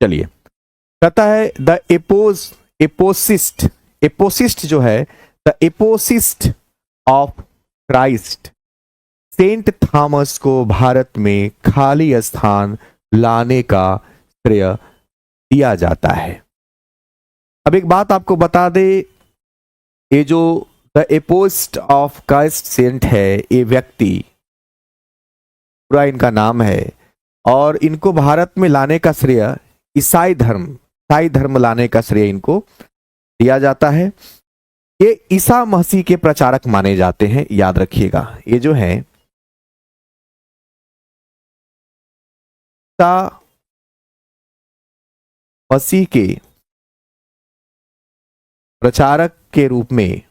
चलिए, कहता है द एपोसिस्ट जो है, the apostle of Christ Saint Thomas को भारत में खाली स्थान लाने का श्रेय दिया जाता है। अब एक बात आपको बता दे, ये जो the apostle of Christ Saint है, ये व्यक्ति पूरा इनका नाम है और इनको भारत में लाने का श्रेय ईसाई धर्म लाने का श्रेय इनको दिया जाता है। ये ईसा मसीह के प्रचारक माने जाते हैं, याद रखिएगा। ये जो है ईसा मसीह के प्रचारक के रूप में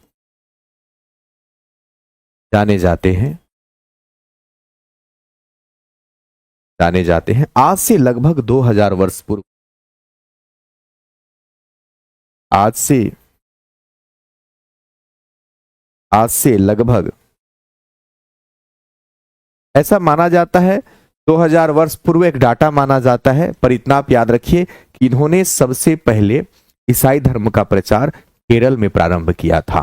जाने जाते हैं। आज से लगभग 2000 वर्ष पूर्व, आज से लगभग ऐसा माना जाता है 2000 वर्ष पूर्व एक डाटा माना जाता है, पर इतना आप याद रखिए कि इन्होंने सबसे पहले ईसाई धर्म का प्रचार केरल में प्रारंभ किया था।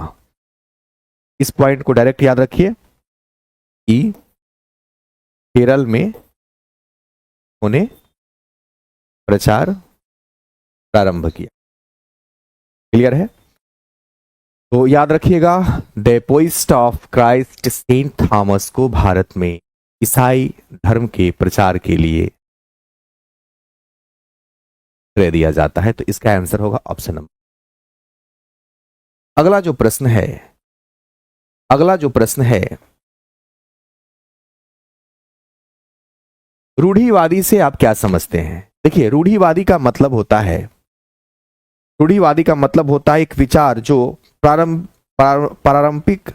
इस पॉइंट को डायरेक्ट याद रखिए कि केरल में उन्होंने प्रचार प्रारंभ किया। क्लियर है? तो याद रखिएगा, the apostle of Christ Saint Thomas को भारत में ईसाई धर्म के प्रचार के लिए श्रेय दिया जाता है। तो इसका आंसर होगा ऑप्शन नंबर। अगला जो प्रश्न है रूढ़िवादी से आप क्या समझते हैं? देखिए, रूढ़िवादी का मतलब होता है एक विचार जो पारंपरिक,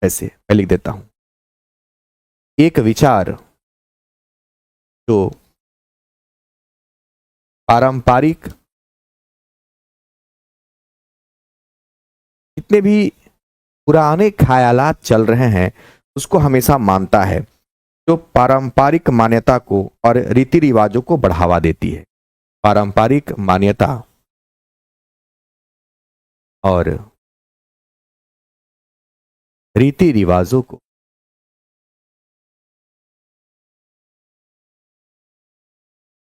ऐसे मैं लिख देता हूं, एक विचार जो पारंपरिक, जितने भी पुराने ख्यालात चल रहे हैं उसको हमेशा मानता है, जो पारंपरिक मान्यता को और रीति रिवाजों को बढ़ावा देती है। पारंपरिक मान्यता और रीति रिवाजों को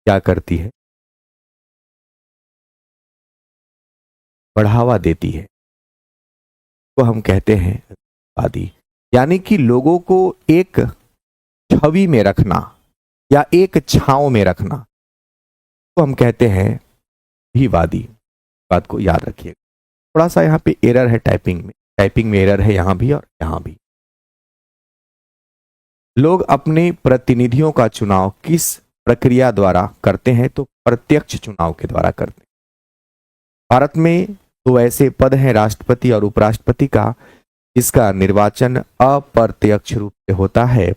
क्या करती है? बढ़ावा देती है। तो हम कहते हैं रूढ़िवादी, यानी कि लोगों को एक छवि में रखना या एक छांव में रखना, तो हम कहते हैं रूढ़िवादी। बात को याद रखिएगा। थोड़ा सा यहाँ पे एरर है टाइपिंग में एरर है, यहां भी और यहां भी। लोग अपने प्रतिनिधियों का चुनाव किस प्रक्रिया द्वारा करते हैं? तो प्रत्यक्ष चुनाव के द्वारा करते हैं। भारत में तो ऐसे पद हैं, राष्ट्रपति और उपराष्ट्रपति का, जिसका निर्वाचन अप्रत्यक्ष रूप से होता है।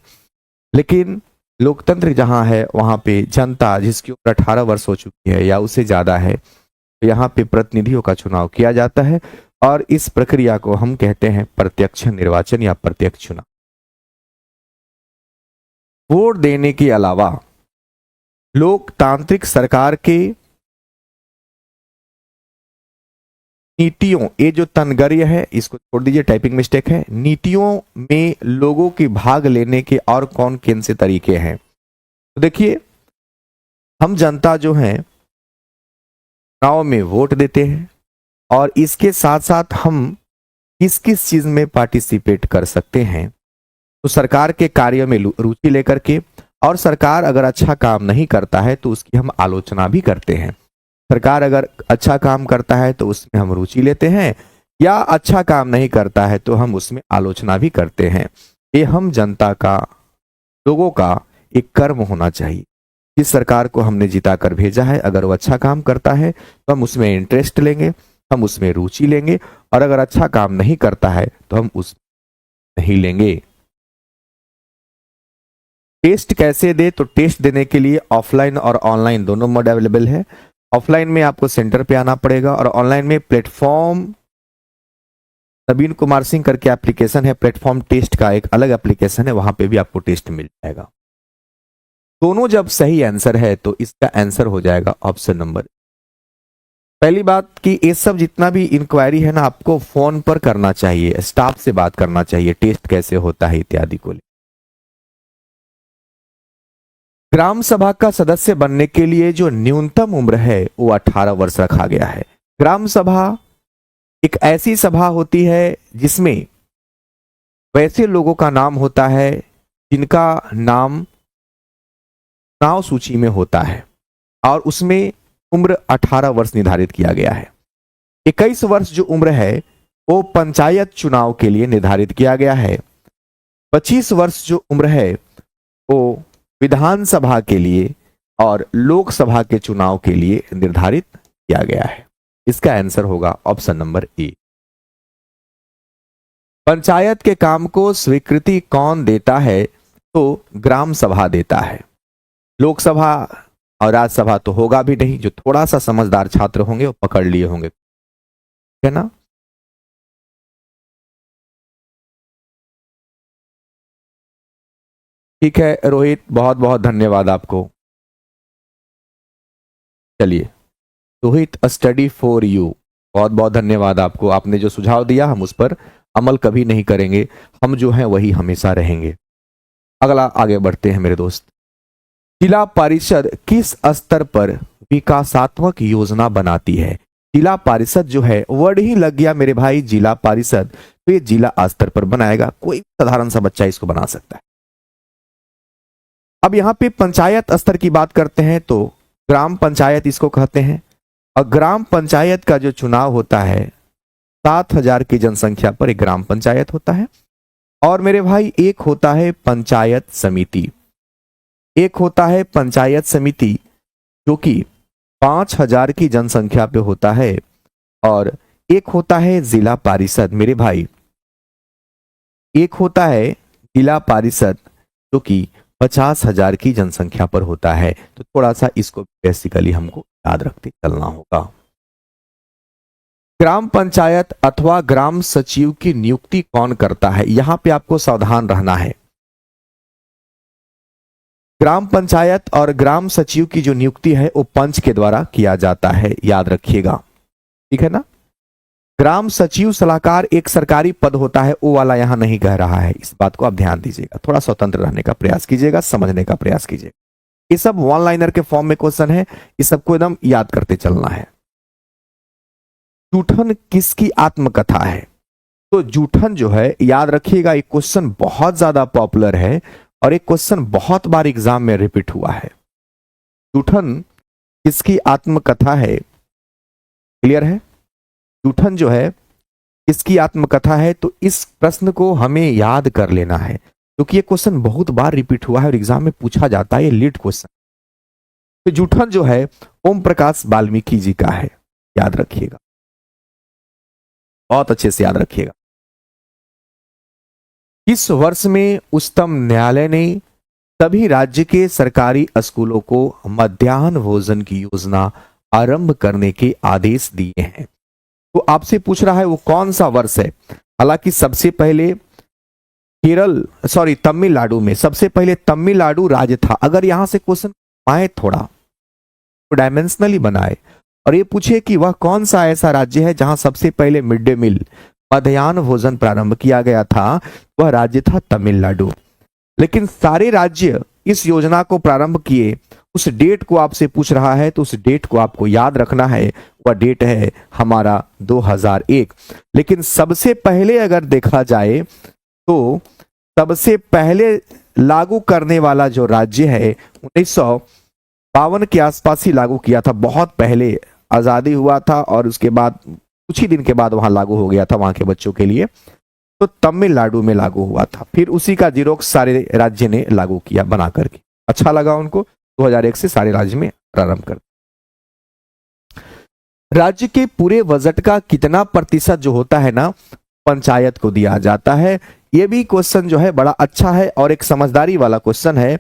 लेकिन लोकतंत्र जहां है वहां पे जनता जिसकी उम्र 18 वर्ष हो चुकी है या उससे ज्यादा है, तो यहाँ पे प्रतिनिधियों का चुनाव किया जाता है और इस प्रक्रिया को हम कहते हैं प्रत्यक्ष निर्वाचन या प्रत्यक्ष चुनाव। वोट देने के अलावा लोकतांत्रिक सरकार के नीतियों, ये जो तनगर्य है इसको छोड़ दीजिए, टाइपिंग मिस्टेक है। नीतियों में लोगों के भाग लेने के और कौन से तरीके हैं? तो देखिए, हम जनता जो है चुनाव में वोट देते हैं और इसके साथ साथ हम किस किस चीज में पार्टिसिपेट कर सकते हैं? तो सरकार के कार्य में रुचि लेकर के, और सरकार अगर अच्छा काम नहीं करता है तो उसकी हम आलोचना भी करते हैं। सरकार अगर अच्छा काम करता है तो उसमें हम रुचि लेते हैं, या अच्छा काम नहीं करता है तो हम उसमें आलोचना भी करते हैं। ये हम जनता का, लोगों का एक कर्म होना चाहिए। जिस सरकार को हमने जिता कर भेजा है, अगर वो अच्छा काम करता है तो हम उसमें इंटरेस्ट लेंगे, हम उसमें रुचि लेंगे, और अगर अच्छा काम नहीं करता है तो हम उसमें नहीं लेंगे। टेस्ट कैसे दे? तो टेस्ट देने के लिए ऑफलाइन और ऑनलाइन दोनों मोड अवेलेबल है। ऑफलाइन में आपको सेंटर पे आना पड़ेगा और ऑनलाइन में प्लेटफॉर्म नवीन कुमार सिंह करके एप्लीकेशन है, प्लेटफॉर्म टेस्ट का एक अलग एप्लीकेशन है, वहां पे भी आपको टेस्ट मिल जाएगा। दोनों जब सही आंसर है तो इसका आंसर हो जाएगा ऑप्शन नंबर। पहली बात कि ये सब जितना भी इंक्वायरी है ना, आपको फोन पर करना चाहिए, स्टाफ से बात करना चाहिए, टेस्ट कैसे होता है इत्यादि को। ग्राम सभा का सदस्य बनने के लिए जो न्यूनतम उम्र है वो 18 वर्ष रखा गया है। ग्राम सभा एक ऐसी सभा होती है जिसमें वैसे लोगों का नाम होता है जिनका नाम चुनाव सूची में होता है और उसमें उम्र 18 वर्ष निर्धारित किया गया है। 21 वर्ष जो उम्र है वो पंचायत चुनाव के लिए निर्धारित किया गया है। 25 वर्ष जो उम्र है वो विधानसभा के लिए और लोकसभा के चुनाव के लिए निर्धारित किया गया है। इसका आंसर होगा ऑप्शन नंबर ए। पंचायत के काम को स्वीकृति कौन देता है? तो ग्राम सभा देता है। लोकसभा और राज्यसभा तो होगा भी नहीं, जो थोड़ा सा समझदार छात्र होंगे वो पकड़ लिए होंगे, है ना। ठीक है रोहित, बहुत बहुत धन्यवाद आपको। चलिए रोहित, अ स्टडी फॉर यू, बहुत बहुत धन्यवाद आपको। आपने जो सुझाव दिया हम उस पर अमल कभी नहीं करेंगे, हम जो हैं वही हमेशा रहेंगे। अगला आगे बढ़ते हैं मेरे दोस्त। जिला परिषद किस स्तर पर विकासात्मक योजना बनाती है? जिला परिषद जो है, वर्ड ही लग गया मेरे भाई, जिला परिषद, तो ये जिला स्तर पर बनाएगा, कोई साधारण सा बच्चा इसको बना सकता है। अब यहां पे पंचायत स्तर की बात करते हैं तो ग्राम पंचायत इसको कहते हैं। और ग्राम पंचायत का जो चुनाव होता है 7,000 की जनसंख्या पर एक ग्राम पंचायत होता है। और मेरे भाई एक होता है पंचायत समिति, एक होता है पंचायत समिति जो कि 5,000 की जनसंख्या पे होता है। और एक होता है जिला परिषद मेरे भाई, एक होता है जिला परिषद जो कि 50,000 की जनसंख्या पर होता है। तो थोड़ा सा इसको बेसिकली हमको याद रखते चलना होगा। ग्राम पंचायत अथवा ग्राम सचिव की नियुक्ति कौन करता है? यहां पे आपको सावधान रहना है। ग्राम पंचायत और ग्राम सचिव की जो नियुक्ति है वो पंच के द्वारा किया जाता है, याद रखिएगा, ठीक है ना। ग्राम सचिव सलाहकार एक सरकारी पद होता है, वो वाला यहां नहीं कह रहा है, इस बात को आप ध्यान दीजिएगा। थोड़ा स्वतंत्र रहने का प्रयास कीजिएगा, समझने का प्रयास कीजिएगा। ये सब वन लाइनर के फॉर्म में क्वेश्चन है, इस सबको एकदम याद करते चलना है। जूठन किसकी आत्मकथा है? तो जूठन जो है, याद रखिएगा, एक क्वेश्चन बहुत ज्यादा पॉपुलर है और एक क्वेश्चन बहुत बार एग्जाम में रिपीट हुआ है। जूठन किसकी आत्मकथा है? क्लियर है? जूठन जो है किसकी आत्मकथा है? तो इस प्रश्न को हमें याद कर लेना है क्योंकि ये क्वेश्चन बहुत बार रिपीट हुआ है और एग्जाम में पूछा जाता है, ये लीड क्वेश्चन। तो जूठन जो है ओम प्रकाश वाल्मीकि जी का है, याद रखिएगा, बहुत अच्छे से याद रखिएगा। इस वर्ष में उच्चतम न्यायालय ने सभी राज्य के सरकारी स्कूलों को मध्याह्न भोजन की योजना आरंभ करने के आदेश दिए हैं। तो आपसे पूछ रहा है वो कौन सा वर्ष है? हालांकि सबसे पहले तमिलनाडु में, सबसे पहले तमिलनाडु राज्य था। अगर यहां से क्वेश्चन आए थोड़ा तो डायमेंशनली बनाए और ये पूछे कि वह कौन सा ऐसा राज्य है जहां सबसे पहले मिड डे मील मध्याह्न भोजन प्रारंभ किया गया था, वह राज्य था तमिलनाडु। लेकिन सारे राज्य इस योजना को प्रारंभ किए, उस डेट को आपसे पूछ रहा है तो उस डेट को आपको याद रखना है, वह डेट है हमारा 2001। लेकिन सबसे पहले अगर देखा जाए तो सबसे पहले लागू करने वाला जो राज्य है 1952 के आसपास ही लागू किया था, बहुत पहले आजादी हुआ था और उसके बाद कुछ ही दिन के बाद वहां लागू हो गया था वहां के बच्चों के लिए। तो तमिलनाडु में लागू हुआ था, फिर उसी का जीरोक्स सारे राज्य ने लागू किया बना करके। अच्छा लगा उनको, 2001 से सारे राज्य में प्रारंभ कर। राज्य के पूरे बजट का कितना प्रतिशत जो होता है ना, पंचायत को दिया जाता है। यह भी क्वेश्चन जो है बड़ा अच्छा है और एक समझदारी वाला क्वेश्चन है।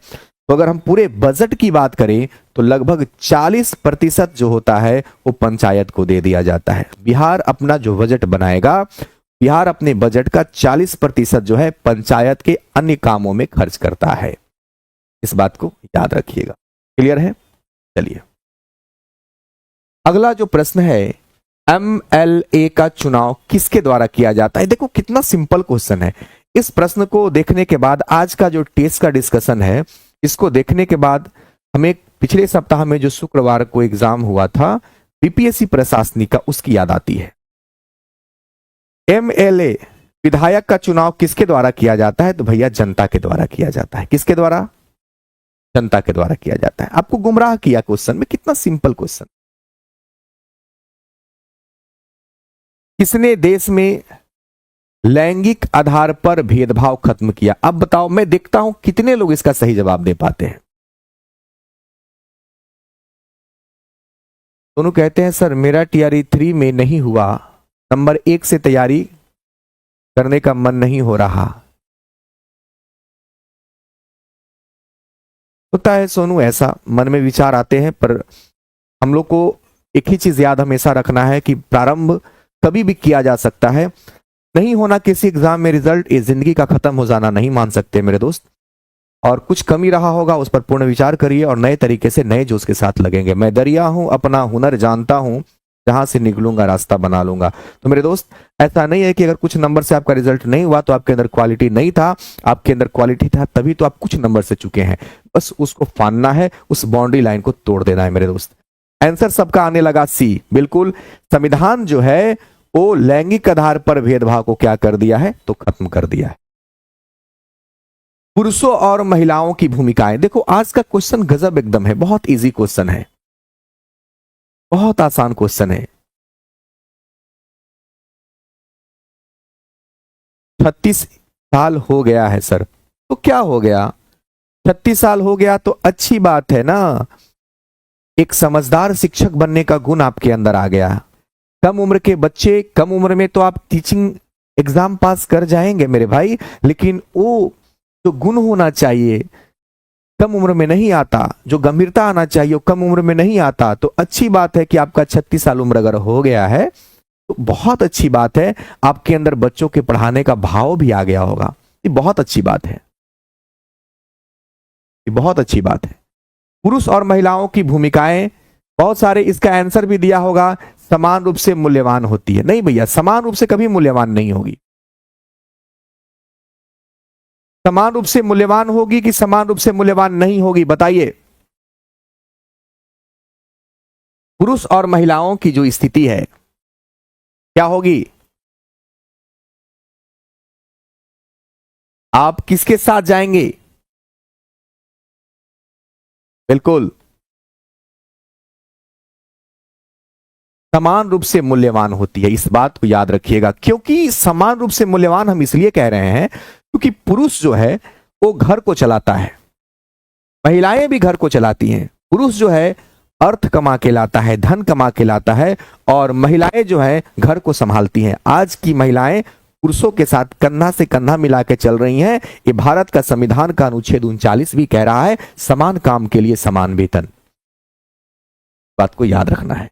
तो अगर हम पूरे बजट की बात करें तो लगभग 40% जो होता है वो पंचायत को दे दिया जाता है। बिहार अपना जो बजट बनाएगा, बिहार अपने बजट का 40% जो है पंचायत के अन्य कामों में खर्च करता है। इस बात को याद रखिएगा। क्लियर है? चलिए अगला जो प्रश्न है, एमएलए का चुनाव किसके द्वारा किया जाता है? देखो कितना सिंपल क्वेश्चन है। इस प्रश्न को देखने के बाद आज का जो टेस्ट का डिस्कशन है, इसको देखने के बाद हमें पिछले सप्ताह में जो शुक्रवार को एग्जाम हुआ था बीपीएससी प्रशासनिक का, उसकी याद आती है। एमएलए विधायक का चुनाव किसके द्वारा किया जाता है? तो भैया जनता के द्वारा किया जाता है। किसके द्वारा? जनता के द्वारा किया जाता है। आपको गुमराह किया क्वेश्चन में, कितना सिंपल क्वेश्चन। किसने देश में लैंगिक आधार पर भेदभाव खत्म किया? अब बताओ, मैं देखता हूं कितने लोग इसका सही जवाब दे पाते हैं। दोनों कहते हैं सर मेरा टीआरई 3 में नहीं हुआ, नंबर 1 से तैयारी करने का मन नहीं हो रहा। होता है सोनू, ऐसा मन में विचार आते हैं, पर हम लोग को एक ही चीज याद हमेशा रखना है कि प्रारंभ कभी भी किया जा सकता है। नहीं होना किसी एग्जाम में रिजल्ट ये जिंदगी का खत्म हो जाना नहीं मान सकते मेरे दोस्त। और कुछ कमी रहा होगा उस पर पूर्ण विचार करिए और नए तरीके से नए जोश के साथ लगेंगे। मैं दरिया हूं, अपना हुनर जानता हूं, जहां से निकलूंगा रास्ता बना लूंगा। तो मेरे दोस्त ऐसा नहीं है कि अगर कुछ नंबर से आपका रिजल्ट नहीं हुआ तो आपके अंदर क्वालिटी नहीं था, आपके अंदर क्वालिटी था तभी तो आप कुछ नंबर से चुके हैं। बस उसको फानना है, उस बाउंड्री लाइन को तोड़ देना है मेरे दोस्त। आंसर सबका आने लगा सी। बिल्कुल, संविधान जो है वो लैंगिक आधार पर भेदभाव को क्या कर दिया है? तो खत्म कर दिया है। पुरुषों और महिलाओं की भूमिकाएं, देखो आज का क्वेश्चन गजब एकदम है, बहुत इजी क्वेश्चन है, बहुत आसान क्वेश्चन है। 36 साल हो गया है सर, तो क्या हो गया? 36 साल हो गया तो अच्छी बात है ना, एक समझदार शिक्षक बनने का गुण आपके अंदर आ गया। कम उम्र के बच्चे, कम उम्र में तो आप टीचिंग एग्जाम पास कर जाएंगे मेरे भाई, लेकिन वो जो गुण होना चाहिए कम उम्र में नहीं आता, जो गंभीरता आना चाहिए वो कम उम्र में नहीं आता। तो अच्छी बात है कि आपका 36 साल उम्र अगर हो गया है तो बहुत अच्छी बात है, आपके अंदर बच्चों के पढ़ाने का भाव भी आ गया होगा। ये बहुत अच्छी बात है, ये बहुत अच्छी बात है। पुरुष और महिलाओं की भूमिकाएं, बहुत सारे इसका आंसर भी दिया होगा, समान रूप से मूल्यवान होती है। नहीं भैया, समान रूप से कभी मूल्यवान नहीं होगी। समान रूप से मूल्यवान होगी कि समान रूप से मूल्यवान नहीं होगी? बताइए। पुरुष और महिलाओं की जो स्थिति है क्या होगी? आप किसके साथ जाएंगे? बिल्कुल समान रूप से मूल्यवान होती है, इस बात को याद रखिएगा। क्योंकि समान रूप से मूल्यवान हम इसलिए कह रहे हैं क्योंकि पुरुष जो है वो घर को चलाता है, महिलाएं भी घर को चलाती हैं। पुरुष जो है अर्थ कमा के लाता है, धन कमा के लाता है, और महिलाएं जो है घर को संभालती हैं। आज की महिलाएं पुरुषों के साथ कंधा से कंधा मिला के चल रही हैं। ये भारत का संविधान का अनुच्छेद 39 भी कह रहा है समान काम के लिए समान वेतन। बात को याद रखना है।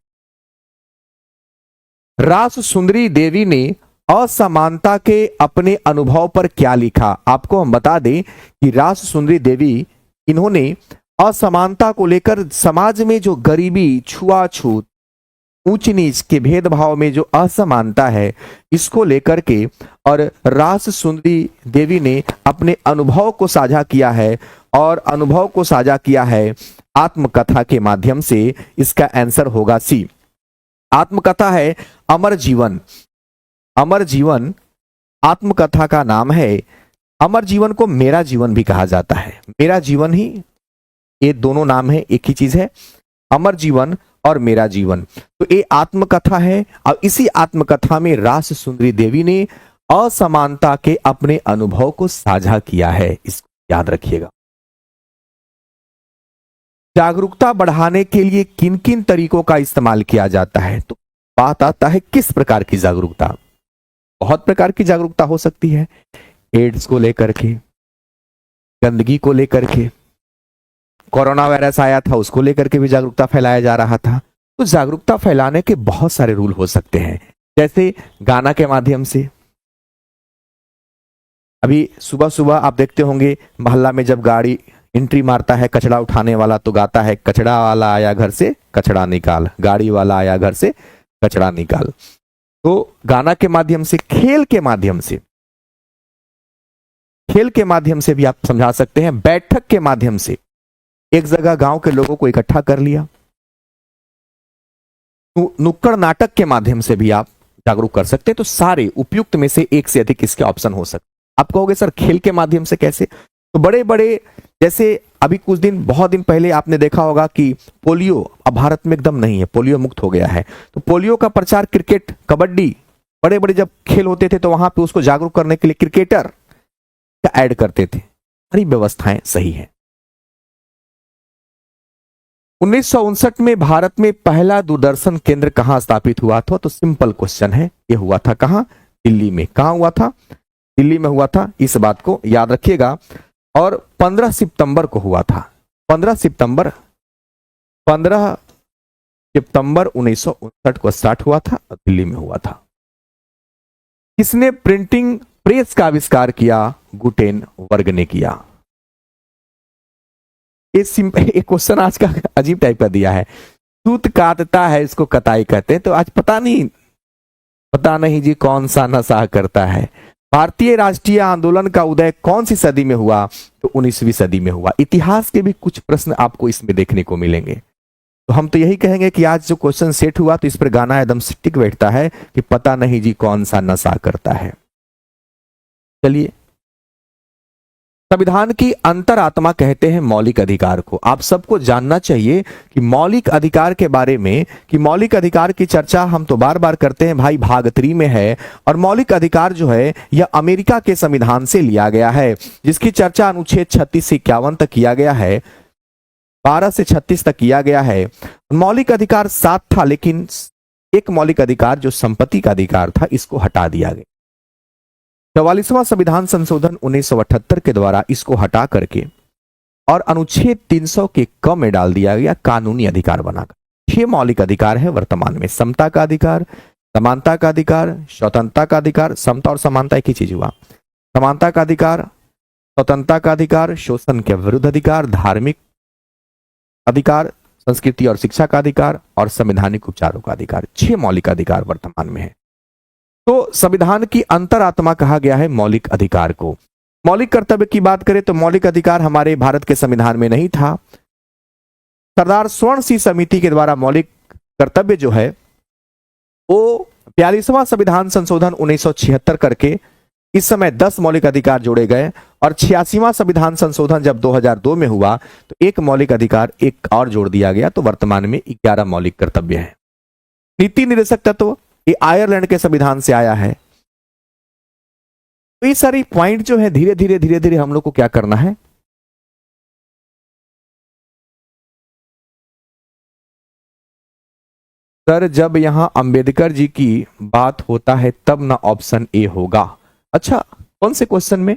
रास सुंदरी देवी ने असमानता के अपने अनुभव पर क्या लिखा? आपको हम बता दें कि रास सुंदरी देवी, इन्होंने असमानता को लेकर समाज में जो गरीबी, छुआछूत, ऊंच नीच के भेदभाव में जो असमानता है इसको लेकर के, और रास सुंदरी देवी ने अपने अनुभव को साझा किया है, और अनुभव को साझा किया है आत्मकथा के माध्यम से। इसका आंसर होगा सी। आत्मकथा है अमर जीवन। अमर जीवन आत्मकथा का नाम है। अमर जीवन को मेरा जीवन भी कहा जाता है। मेरा जीवन ही, ये दोनों नाम है, एक ही चीज है, अमर जीवन और मेरा जीवन। तो ये आत्मकथा है, और इसी आत्मकथा में रास सुंदरी देवी ने असमानता के अपने अनुभव को साझा किया है। इसको याद रखिएगा। जागरूकता बढ़ाने के लिए किन किन तरीकों का इस्तेमाल किया जाता है? तो बात आता है किस प्रकार की जागरूकता। बहुत प्रकार की जागरूकता हो सकती है। एड्स को लेकर के, गंदगी को लेकर के, कोरोना वायरस आया था उसको लेकर के भी जागरूकता फैलाया जा रहा था। तो जागरूकता फैलाने के बहुत सारे रूल हो सकते हैं, जैसे गाना के माध्यम से। अभी सुबह सुबह आप देखते होंगे मोहल्ला में जब गाड़ी एंट्री मारता है कचड़ा उठाने वाला तो गाता है कचड़ा वाला आया घर से कचड़ा निकाल, गाड़ी वाला आया घर से कचड़ा निकाल। तो गाना के माध्यम से, खेल के माध्यम से, खेल के माध्यम से भी आप समझा सकते हैं। बैठक के माध्यम से एक जगह गांव के लोगों को इकट्ठा कर लिया। नुक्कड़ नाटक के माध्यम से भी आप जागरूक कर सकते हैं। तो सारे उपयुक्त में से एक से अधिक इसके ऑप्शन हो सकते। आप कहोगे सर खेल के माध्यम से कैसे? तो बड़े बड़े, जैसे अभी कुछ दिन, बहुत दिन पहले आपने देखा होगा कि पोलियो अब भारत में एकदम नहीं है, पोलियो मुक्त हो गया है। तो पोलियो का प्रचार क्रिकेट, कबड्डी, बड़े बड़े जब खेल होते थे तो वहां पे उसको जागरूक करने के लिए क्रिकेटर का ऐड करते थे। सारी व्यवस्थाएं सही है। 1959 में भारत में पहला दूरदर्शन केंद्र कहां स्थापित हुआ था? तो सिंपल क्वेश्चन है, ये हुआ था कहां? दिल्ली में। कहां हुआ था? दिल्ली में हुआ था, इस बात को याद रखिएगा। और 15 सितंबर को हुआ था। 15 सितंबर 1959 को स्टार्ट हुआ था, दिल्ली में हुआ था। किसने प्रिंटिंग प्रेस का आविष्कार किया? गुटेनबर्ग ने किया। एक क्वेश्चन आज का अजीब टाइप का दिया है। सूत काटता है इसको कताई कहते हैं। तो आज पता नहीं जी कौन सा नशा करता है। भारतीय राष्ट्रीय आंदोलन का उदय कौन सी सदी में हुआ? तो 19वीं सदी में हुआ। इतिहास के भी कुछ प्रश्न आपको इसमें देखने को मिलेंगे। तो हम तो यही कहेंगे कि आज जो क्वेश्चन सेट हुआ तो इस पर गाना एकदम स्टिक बैठता है कि पता नहीं जी कौन सा नशा करता है। चलिए, संविधान की अंतरात्मा कहते हैं मौलिक अधिकार को। आप सबको जानना चाहिए कि मौलिक अधिकार के बारे में, कि मौलिक अधिकार की चर्चा हम तो बार बार करते हैं भाई, भाग 3 में है। और मौलिक अधिकार जो है यह अमेरिका के संविधान से लिया गया है, जिसकी चर्चा अनुच्छेद 36 से 51 तक किया गया है, 12 से 36 तक किया गया है। मौलिक अधिकार 7 था, लेकिन एक मौलिक अधिकार जो संपत्ति का अधिकार था, इसको हटा दिया गया। 44वां संविधान संशोधन 1978 के द्वारा इसको हटा करके और अनुच्छेद 300 के क में डाल दिया गया, कानूनी अधिकार बनाकर। 6 मौलिक अधिकार है वर्तमान में। समता का अधिकार, समानता का अधिकार, स्वतंत्रता का अधिकार। समता और समानता एक ही चीज हुआ। समानता का अधिकार, स्वतंत्रता का अधिकार, शोषण के विरुद्ध अधिकार, धार्मिक अधिकार, संस्कृति और शिक्षा का अधिकार और संवैधानिक उपचारों का अधिकार। 6 मौलिक अधिकार वर्तमान में है। तो संविधान की अंतरात्मा कहा गया है मौलिक अधिकार को। मौलिक कर्तव्य की बात करें तो मौलिक अधिकार हमारे भारत के संविधान में नहीं था। सरदार स्वर्ण सिंह समिति के द्वारा मौलिक कर्तव्य जो है वो 42वां संविधान संशोधन 1976 करके इस समय 10 मौलिक अधिकार जोड़े गए। और 86वां संविधान संशोधन जब 2002 में हुआ तो एक मौलिक अधिकार एक और जोड़ दिया गया। तो वर्तमान में 11 मौलिक कर्तव्य है। नीति निर्देशक तत्व ये आयरलैंड के संविधान से आया है। तो ये सारी पॉइंट जो है धीरे धीरे हम लोग को क्या करना है, सर जब यहां अंबेडकर जी की बात होता है तब ना ऑप्शन ए होगा। अच्छा, कौन से क्वेश्चन में?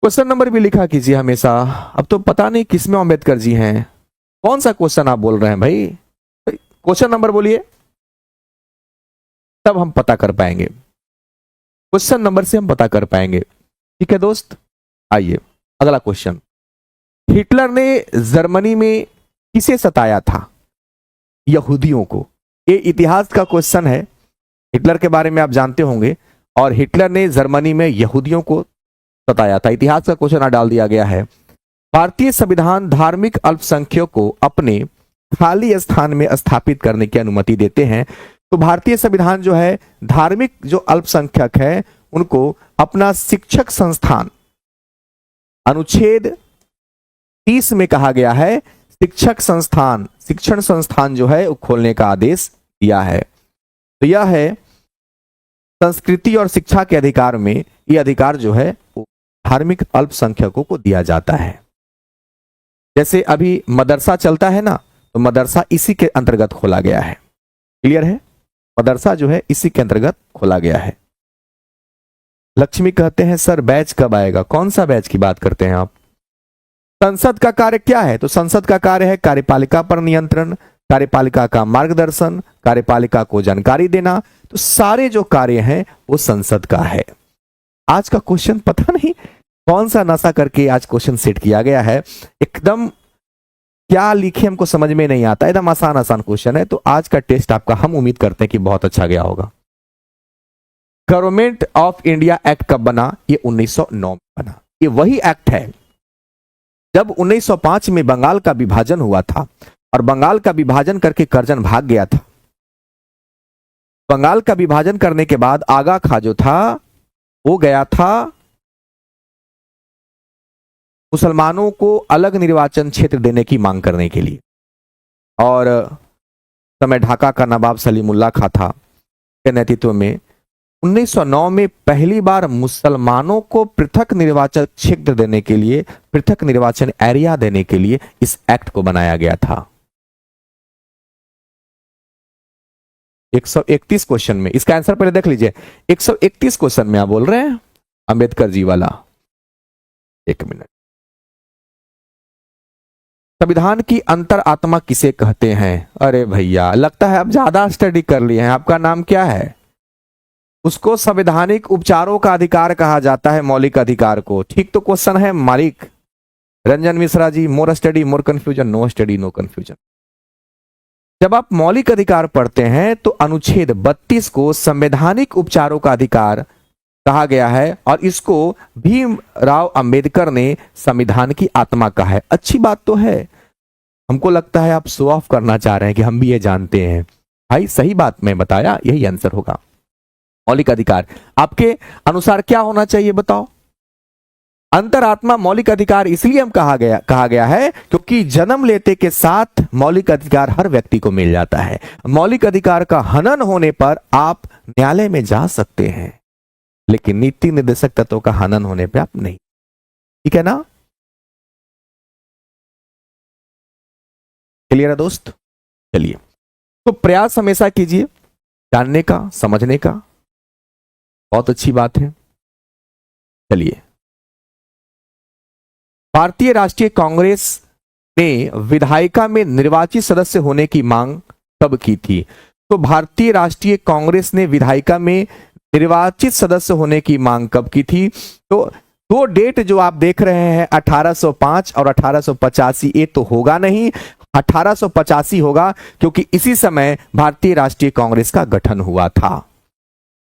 क्वेश्चन नंबर भी लिखा कीजिए हमेशा। अब तो पता नहीं किसमें अंबेडकर जी हैं। कौन सा क्वेश्चन आप बोल रहे हैं भाई? क्वेश्चन नंबर बोलिए, तब हम पता कर पाएंगे। क्वेश्चन नंबर से हम पता कर पाएंगे। ठीक है दोस्त, आइए अगला क्वेश्चन। हिटलर ने जर्मनी में किसे सताया था? यहूदियों को। ये इतिहास का क्वेश्चन है। हिटलर के बारे में आप जानते होंगे। और हिटलर ने जर्मनी में यहूदियों को सताया था। इतिहास का क्वेश्चन डाल दिया गया है। भारतीय संविधान धार्मिक अल्पसंख्यकों को अपने खाली स्थान में स्थापित करने की अनुमति देते हैं। तो भारतीय संविधान जो है धार्मिक जो अल्पसंख्यक है उनको अपना शिक्षक संस्थान, अनुच्छेद 30 में कहा गया है शिक्षक संस्थान, शिक्षण संस्थान जो है वो खोलने का आदेश दिया है। तो यह है संस्कृति और शिक्षा के अधिकार में यह अधिकार जो है वो धार्मिक अल्पसंख्यकों को दिया जाता है। जैसे अभी मदरसा चलता है ना, तो मदरसा इसी के अंतर्गत खोला गया है। क्लियर है? मदरसा जो है इसी के अंतर्गत खोला गया है। लक्ष्मी कहते हैं सर बैच कब आएगा? कौन सा बैच की बात करते हैं आप? संसद का कार्य क्या है? तो संसद का कार्य है कार्यपालिका पर नियंत्रण, कार्यपालिका का मार्गदर्शन, कार्यपालिका को जानकारी देना। तो सारे जो कार्य हैं वो संसद का है। आज का क्वेश्चन पता नहीं कौन सा नशा करके आज क्वेश्चन सेट किया गया है, एकदम क्या लिखे हमको समझ में नहीं आता, एकदम आसान आसान क्वेश्चन है। तो आज का टेस्ट आपका हम उम्मीद करते हैं कि बहुत अच्छा गया होगा। गवर्नमेंट ऑफ इंडिया एक्ट कब बना? ये 1909 में बना। ये वही एक्ट है जब 1905 में बंगाल का विभाजन हुआ था और बंगाल का विभाजन करके करजन भाग गया था। बंगाल का विभाजन करने के बाद आगा खां जो था वो गया था मुसलमानों को अलग निर्वाचन क्षेत्र देने की मांग करने के लिए, और समय ढाका का नवाब सलीमुल्लाह खां था के नेतृत्व में 1909 में पहली बार मुसलमानों को पृथक निर्वाचन क्षेत्र देने के लिए, पृथक निर्वाचन एरिया देने के लिए इस एक्ट को बनाया गया था। 131 क्वेश्चन में इसका आंसर पहले देख लीजिए। 131 क्वेश्चन में आप बोल रहे हैं अंबेडकर जी वाला। एक मिनट। संविधान की अंतरात्मा किसे कहते हैं? अरे भैया लगता है आप ज्यादा स्टडी कर लिए हैं। आपका नाम क्या है? उसको संवैधानिक उपचारों का अधिकार कहा जाता है, मौलिक अधिकार को। ठीक तो क्वेश्चन है Malik Ranjan Mishra ji. More study more confusion, no study no confusion. जब आप मौलिक अधिकार पढ़ते हैं तो अनुच्छेद 32 को संवैधानिक उपचारों का अधिकार कहा गया है और इसको भीमराव अंबेडकर ने संविधान की आत्मा कहा है। अच्छी बात तो है। हमको लगता है आप शो ऑफ करना चाह रहे हैं कि हम भी ये जानते हैं। भाई सही बात मैं बताया, यही आंसर होगा। मौलिक अधिकार आपके अनुसार क्या होना चाहिए बताओ? अंतरात्मा मौलिक अधिकार इसलिए हम कहा गया है क्योंकि जन्म लेते के साथ मौलिक अधिकार हर व्यक्ति को मिल जाता है। मौलिक अधिकार का हनन होने पर आप न्यायालय में जा सकते हैं, लेकिन नीति निर्देशक तत्वों का हनन होने पर आप नहीं। ठीक है ना? क्लियर है दोस्त? चलिए, तो प्रयास हमेशा कीजिए जानने का, समझने का। बहुत अच्छी बात है। चलिए, भारतीय राष्ट्रीय कांग्रेस ने विधायिका में निर्वाचित सदस्य होने की मांग कब की थी? तो भारतीय राष्ट्रीय कांग्रेस ने विधायिका में निर्वाचित सदस्य होने की मांग कब की थी? तो दो डेट जो आप देख रहे हैं 1805 और 1885, ये तो होगा नहीं। 1885 होगा क्योंकि इसी समय भारतीय राष्ट्रीय कांग्रेस का गठन हुआ था।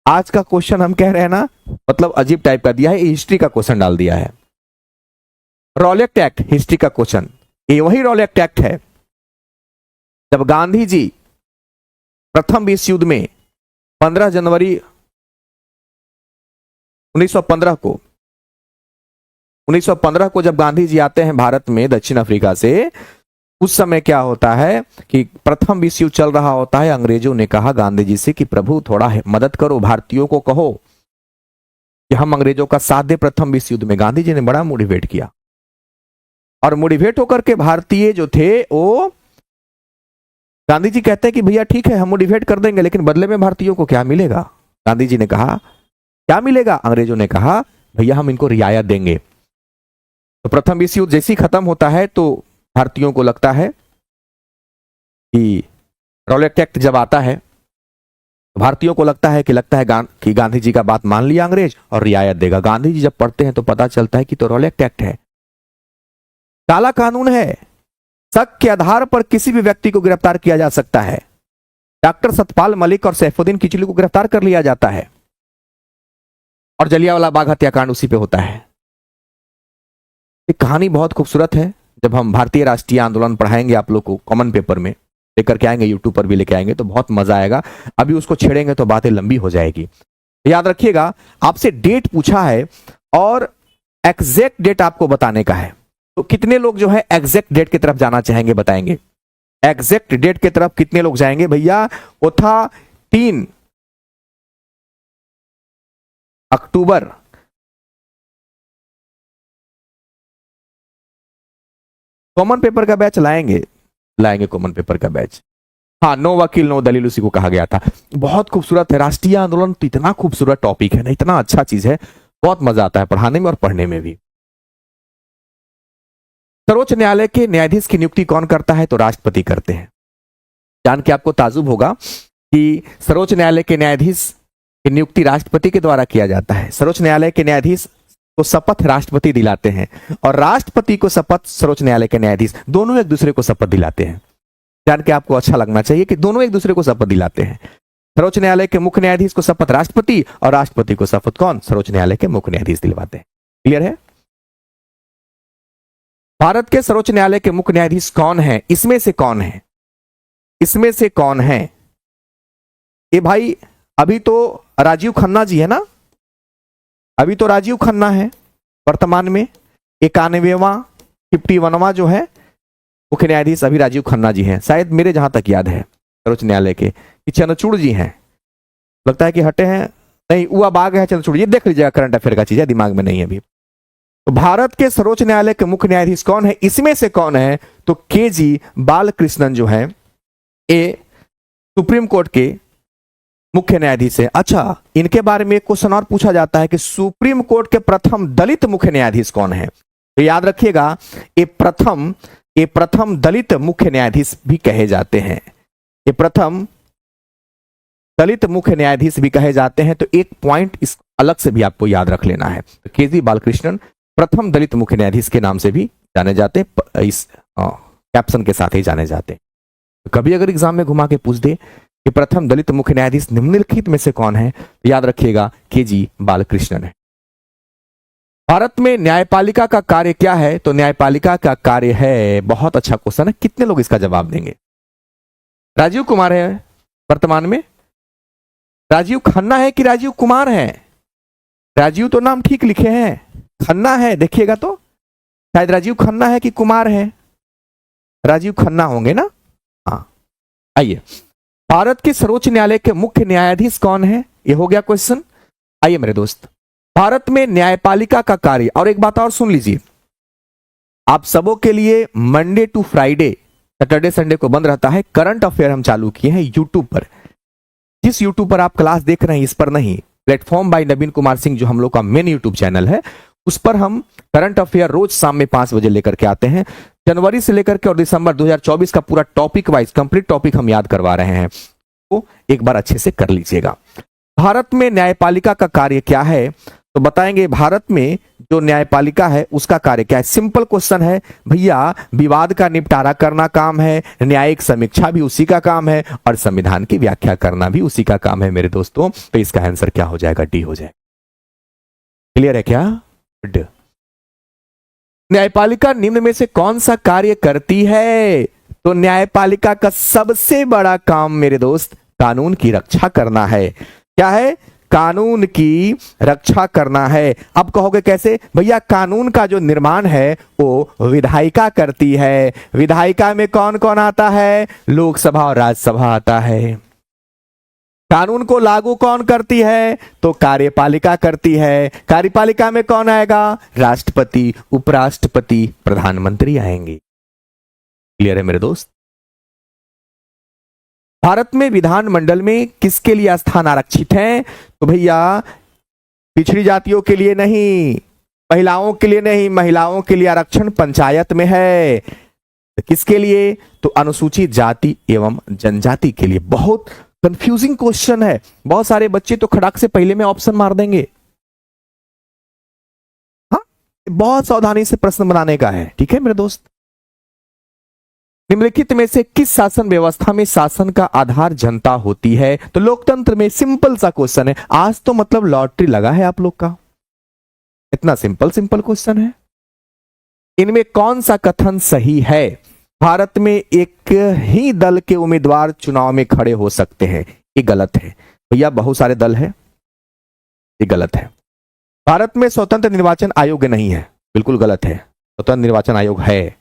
आज का क्वेश्चन हम कह रहे हैं ना, मतलब अजीब टाइप का दिया है, हिस्ट्री का क्वेश्चन डाल दिया है। रॉलेट एक्ट हिस्ट्री का क्वेश्चन, ये वही रॉलेट एक्ट है जब गांधी जी प्रथम विश्व युद्ध में 15 जनवरी 1915 को जब गांधी जी आते हैं भारत में दक्षिण अफ्रीका से, उस समय क्या होता है कि प्रथम विश्व युद्ध चल रहा होता है। अंग्रेजों ने कहा गांधी जी से कि प्रभु थोड़ा मदद करो, भारतीयों को कहो कि हम अंग्रेजों का साथ दे प्रथम विश्व युद्ध में। गांधी जी ने बड़ा मोटिवेट किया और मोटिवेट होकर के भारतीय जो थे वो, गांधी जी कहते हैं कि भैया ठीक है हम मोटिवेट कर देंगे, लेकिन बदले में भारतीयों को क्या मिलेगा? गांधी जी ने कहा क्या मिलेगा? अंग्रेजों ने कहा भैया हम इनको रियायत देंगे। तो प्रथम विश्व युद्ध जैसे ही खत्म होता है तो भारतीयों को लगता है कि रॉलेट एक्ट जब आता है, भारतीयों को लगता है कि गांधी जी का बात मान लिया अंग्रेज और रियायत देगा। गांधी जी जब पढ़ते हैं तो पता चलता है कि तो रॉलेट एक्ट है, काला कानून है। शक के आधार पर किसी भी व्यक्ति को गिरफ्तार किया जा सकता है। डॉक्टर सतपाल मलिक और सैफुद्दीन किचलू को गिरफ्तार कर लिया जाता है और जलियांवाला बाग हत्याकांड उसी पे होता है। एक कहानी बहुत खूबसूरत है। जब हम भारतीय राष्ट्रीय आंदोलन पढ़ाएंगे आप लोग को कॉमन पेपर में लेकर के आएंगे, यूट्यूब पर भी लेके आएंगे तो बहुत मजा आएगा। अभी उसको छेड़ेंगे तो बातें लंबी हो जाएगी। याद रखिएगा, आपसे डेट पूछा है और एग्जैक्ट डेट आपको बताने का है। तो कितने लोग जो है एग्जैक्ट डेट की तरफ जाना चाहेंगे बताएंगे? एग्जैक्ट डेट की तरफ कितने लोग जाएंगे भैया? वो था 3 अक्टूबर। कॉमन पेपर का बैच लाएंगे कॉमन पेपर का बैच। हाँ, नो वकील नो दलील उसी को कहा गया था। बहुत खूबसूरत है राष्ट्रीय आंदोलन, तो इतना खूबसूरत टॉपिक है ना, इतना अच्छा चीज है, बहुत मजा आता है पढ़ाने में और पढ़ने में भी। सर्वोच्च न्यायालय के न्यायाधीश की नियुक्ति कौन करता है? तो राष्ट्रपति करते हैं। जान के आपको ताजुब होगा कि सर्वोच्च न्यायालय के न्यायाधीश की नियुक्ति राष्ट्रपति के द्वारा किया जाता है। सर्वोच्च न्यायालय के न्यायाधीश को शपथ राष्ट्रपति दिलाते हैं और राष्ट्रपति को शपथ सर्वोच्च न्यायालय के न्यायाधीश, दोनों एक दूसरे को शपथ दिलाते हैं। जान के आपको अच्छा लगना चाहिए कि दोनों एक दूसरे को शपथ दिलाते हैं। सर्वोच्च न्यायालय के मुख्य न्यायाधीश को शपथ राष्ट्रपति और राष्ट्रपति को शपथ कौन? सर्वोच्च न्यायालय के मुख्य न्यायाधीश दिलवाते हैं। क्लियर है? भारत के सर्वोच्च न्यायालय के मुख्य न्यायाधीश कौन है? इसमें से कौन है? इसमें से कौन है? ये भाई अभी तो राजीव खन्ना जी है ना, अभी तो राजीव खन्ना है वर्तमान में। 91वां 51वां जो है मुख्य न्यायाधीश अभी राजीव खन्ना जी हैं, शायद मेरे जहां तक याद है सर्वोच्च न्यायालय के कि चंद्रचूड़ जी हैं, लगता है कि हटे हैं, नहीं उआ बाग है चंद्रचूड़, ये देख लीजिएगा, करंट अफेयर का चीज है, दिमाग में नहीं है अभी। तो भारत के सर्वोच्च न्यायालय के मुख्य न्यायाधीश कौन है? इसमें से कौन है? तो के.जी. बालकृष्णन जो है ये सुप्रीम कोर्ट के मुख्य न्यायाधीश है। अच्छा, इनके बारे में एक क्वेश्चन और पूछा जाता है कि सुप्रीम कोर्ट के प्रथम दलित मुख्य न्यायाधीश कौन है? तो याद रखिएगा, ये प्रथम दलित मुख्य न्यायाधीश भी कहे जाते हैं, ये प्रथम दलित मुख्य न्यायाधीश भी कहे जाते हैं। तो एक पॉइंट इस अलग से भी आपको याद रख लेना है। तो के.जी. बालकृष्णन प्रथम दलित मुख्य न्यायाधीश के नाम से भी जाने जाते, इस कैप्शन के साथ ही जाने जाते। तो कभी अगर एग्जाम में घुमा के पूछ दे कि प्रथम दलित मुख्य न्यायाधीश निम्नलिखित में से कौन है, तो याद रखिएगा के.जी. बालकृष्णन है। भारत में न्यायपालिका का कार्य क्या है? तो न्यायपालिका का कार्य है, बहुत अच्छा क्वेश्चन है, कितने लोग इसका जवाब देंगे? राजीव कुमार है वर्तमान में, राजीव खन्ना है कि राजीव कुमार है? राजीव तो नाम ठीक लिखे हैं, खन्ना है, देखिएगा तो शायद राजीव खन्ना है कि कुमार है, राजीव खन्ना होंगे ना। हाँ, आइए, भारत के सर्वोच्च न्यायालय के मुख्य न्यायाधीश कौन है? ये हो गया क्वेश्चन। आइए मेरे दोस्त, भारत में न्यायपालिका का कार्य, और एक बात और सुन लीजिए, आप सबों के लिए Monday to Friday, Saturday Sunday को बंद रहता है, करंट अफेयर हम चालू किए हैं यूट्यूब पर। जिस यूट्यूब पर आप क्लास देख रहे हैं इस पर नहीं, प्लेटफॉर्म बाय नवीन कुमार सिंह जो हम लोग का मेन यूट्यूब चैनल है, उस पर हम करंट अफेयर रोज शाम में 5 बजे लेकर के आते हैं। जनवरी से लेकर के और दिसंबर 2024 का पूरा टॉपिक वाइज कंप्लीट टॉपिक हम याद करवा रहे हैं, तो एक बार अच्छे से कर लीजिएगा। भारत में न्यायपालिका का कार्य क्या है? तो बताएंगे भारत में जो न्यायपालिका है उसका कार्य क्या है। सिंपल क्वेश्चन है भैया, विवाद का निपटारा करना काम है, न्यायिक समीक्षा भी उसी का काम है, और संविधान की व्याख्या करना भी उसी का काम है मेरे दोस्तों। तो इसका आंसर क्या हो जाएगा? डी हो जाएगा। क्लियर है क्या? गुड। न्यायपालिका निम्न में से कौन सा कार्य करती है? तो न्यायपालिका का सबसे बड़ा काम मेरे दोस्त कानून की रक्षा करना है। क्या है? कानून की रक्षा करना है। अब कहोगे कैसे? भैया कानून का जो निर्माण है वो विधायिका करती है। विधायिका में कौन कौन आता है? लोकसभा और राज्यसभा आता है। कानून को लागू कौन करती है? तो कार्यपालिका करती है। कार्यपालिका में कौन आएगा? राष्ट्रपति, उपराष्ट्रपति, प्रधानमंत्री आएंगे। क्लियर है मेरे दोस्त? भारत में विधानमंडल में किसके लिए स्थान आरक्षित है? तो भैया पिछड़ी जातियों के लिए नहीं, महिलाओं के लिए नहीं, महिलाओं के लिए आरक्षण पंचायत में है। तो किसके लिए? तो अनुसूचित जाति एवं जनजाति के लिए। बहुत कंफ्यूजिंग क्वेश्चन है, बहुत सारे बच्चे तो खड़ाक से पहले में ऑप्शन मार देंगे। हाँ, बहुत सावधानी से प्रश्न बनाने का है, ठीक है मेरे दोस्त। निम्नलिखित में से किस शासन व्यवस्था में शासन का आधार जनता होती है? तो लोकतंत्र में। सिंपल सा क्वेश्चन है, आज तो मतलब लॉटरी लगा है आप लोग का, इतना सिंपल क्वेश्चन है। इनमें कौन सा कथन सही है? भारत में एक ही दल के उम्मीदवार चुनाव में खड़े हो सकते हैं, ये गलत है भैया। बहुत सारे दल है, ये गलत है। भारत में स्वतंत्र निर्वाचन आयोग नहीं है, बिल्कुल गलत है। स्वतंत्र निर्वाचन आयोग है।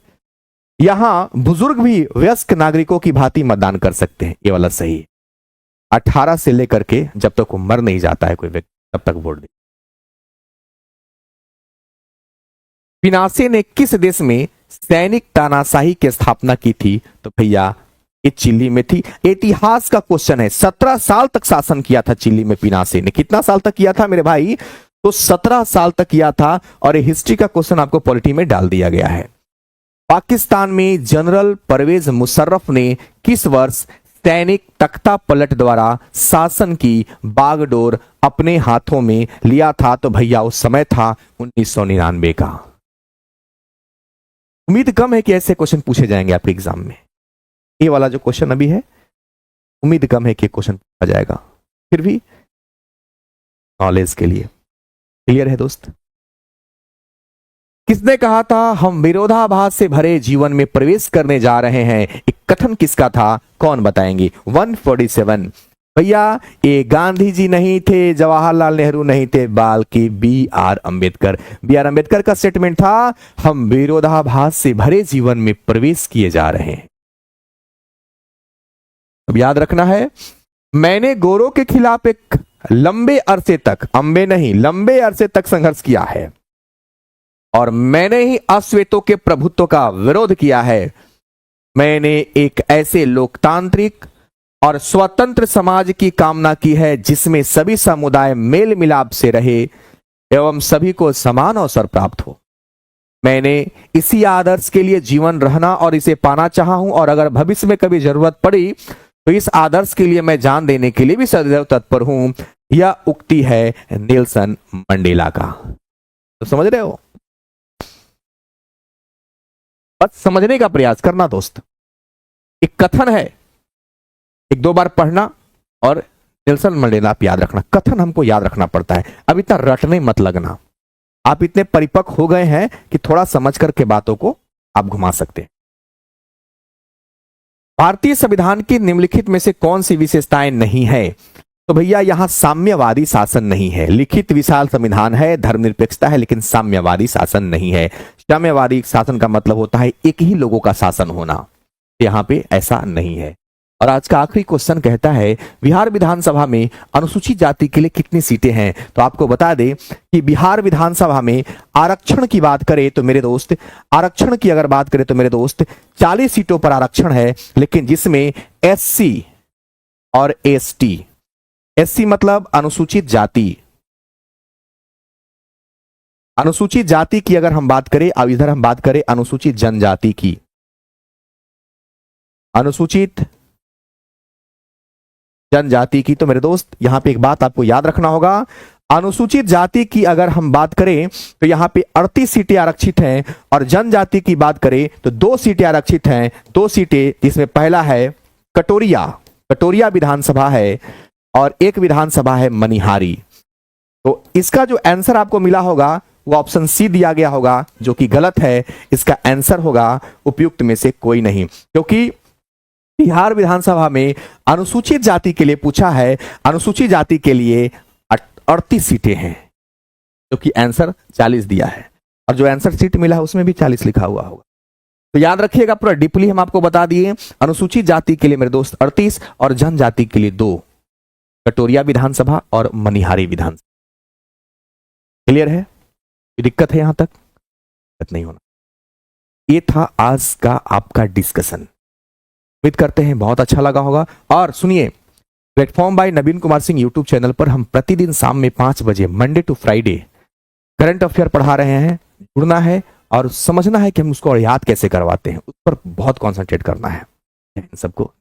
यहां बुजुर्ग भी वयस्क नागरिकों की भांति मतदान कर सकते हैं, ये वाला सही है। 18 से लेकर के जब तक वो मर नहीं जाता है कोई व्यक्ति, तब तक वोट दे। पिनासे ने किस देश में सैनिक तानाशाही की स्थापना की थी? तो भैया ये चिली में थी। इतिहास का क्वेश्चन है। 17 साल तक शासन किया था चिली में पिनासे ने। कितना साल तक किया था मेरे भाई? तो 17 साल तक किया था। और ये हिस्ट्री का क्वेश्चन आपको पॉलिटी में डाल दिया गया है। पाकिस्तान में जनरल परवेज मुशर्रफ ने किस वर्ष सैनिक तख्ता पलट द्वारा शासन की बागडोर अपने हाथों में लिया था? तो भैया उस समय था 1999 का। उम्मीद कम है कि ऐसे क्वेश्चन पूछे जाएंगे आपके एग्जाम में। ये वाला जो क्वेश्चन अभी है, उम्मीद कम है कि क्वेश्चन पूछा जाएगा, फिर भी नॉलेज के लिए। क्लियर है दोस्त? किसने कहा था हम विरोधाभास से भरे जीवन में प्रवेश करने जा रहे हैं? एक कथन किसका था? कौन बताएंगे? 147। भैया ये गांधी जी नहीं थे, जवाहरलाल नेहरू नहीं थे, बल्कि B.R. अम्बेडकर। B.R. अम्बेडकर का स्टेटमेंट था हम विरोधाभास से भरे जीवन में प्रवेश किए जा रहे हैं। अब याद रखना है, मैंने गोरों के खिलाफ एक लंबे अरसे तक, अंबे नहीं लंबे अरसे तक संघर्ष किया है, और मैंने ही अश्वेतों के प्रभुत्व का विरोध किया है। मैंने एक ऐसे लोकतांत्रिक और स्वतंत्र समाज की कामना की है जिसमें सभी समुदाय मेल मिलाप से रहे एवं सभी को समान अवसर प्राप्त हो। मैंने इसी आदर्श के लिए जीवन रहना और इसे पाना चाहा हूं, और अगर भविष्य में कभी जरूरत पड़ी तो इस आदर्श के लिए मैं जान देने के लिए भी सदैव तत्पर हूं। यह उक्ति है नेल्सन मंडेला का। तो समझ रहे हो? बस समझने का प्रयास करना दोस्त। एक कथन है, एक दो बार पढ़ना और नेल्सन मंडेला आप याद रखना। कथन हमको याद रखना पड़ता है, अब इतना रटने मत लगना। आप इतने परिपक्व हो गए हैं कि थोड़ा समझ करके बातों को आप घुमा सकते हैं। भारतीय संविधान की निम्नलिखित में से कौन सी विशेषताएं नहीं है? तो भैया यहां साम्यवादी शासन नहीं है। लिखित विशाल संविधान है, धर्मनिरपेक्षता है, लेकिन साम्यवादी शासन नहीं है। साम्यवादी शासन का मतलब होता है एक ही लोगों का शासन होना, यहां पे ऐसा नहीं है। और आज का आखिरी क्वेश्चन कहता है बिहार विधानसभा में अनुसूचित जाति के लिए कितनी सीटें हैं? तो आपको बता दें कि बिहार विधानसभा में आरक्षण की बात करें तो मेरे दोस्त, आरक्षण की अगर बात करें तो मेरे दोस्त 40 सीटों पर आरक्षण है, लेकिन जिसमें SC और ST, SC मतलब अनुसूचित जाति, अनुसूचित जाति की अगर हम बात करें, अब इधर हम बात करें अनुसूचित जनजाति की, अनुसूचित जनजाति की, तो मेरे दोस्त यहां पे एक बात आपको याद रखना होगा। अनुसूचित जाति की अगर हम बात करें तो यहां पे 38 सीटें आरक्षित हैं, और जनजाति की बात करें तो 2 सीटें आरक्षित हैं। 2 सीटें, जिसमें पहला है कटोरिया विधानसभा है, और एक विधानसभा है मनिहारी। तो इसका जो आंसर आपको मिला होगा वो ऑप्शन C दिया गया होगा, जो कि गलत है। इसका आंसर होगा उपयुक्त में से कोई नहीं, क्योंकि बिहार विधानसभा में अनुसूचित जाति के लिए पूछा है, अनुसूचित जाति के लिए 38 सीटें हैं, क्योंकि आंसर 40 दिया है, और जो आंसर सीट मिला है उसमें भी 40 लिखा हुआ होगा। तो याद रखिएगा, पूरा डीपली हम आपको बता दिए। अनुसूचित जाति के लिए मेरे दोस्त 38 और जनजाति के लिए 2, कटोरिया विधानसभा और मनिहारी विधानसभा। क्लियर है? दिक्कत है यहां तक? दिक्कत नहीं होना। ये था आज का आपका डिस्कशन। उम्मीद करते हैं बहुत अच्छा लगा होगा। और सुनिए, platform by Naveen Kumar Singh YouTube channel पर हम प्रतिदिन शाम में 5 बजे Monday to Friday current affair पढ़ा रहे हैं। जुड़ना है और समझना है कि हम उसको याद कैसे करवाते हैं, उस पर बहुत कॉन्सेंट्रेट करना है। सबको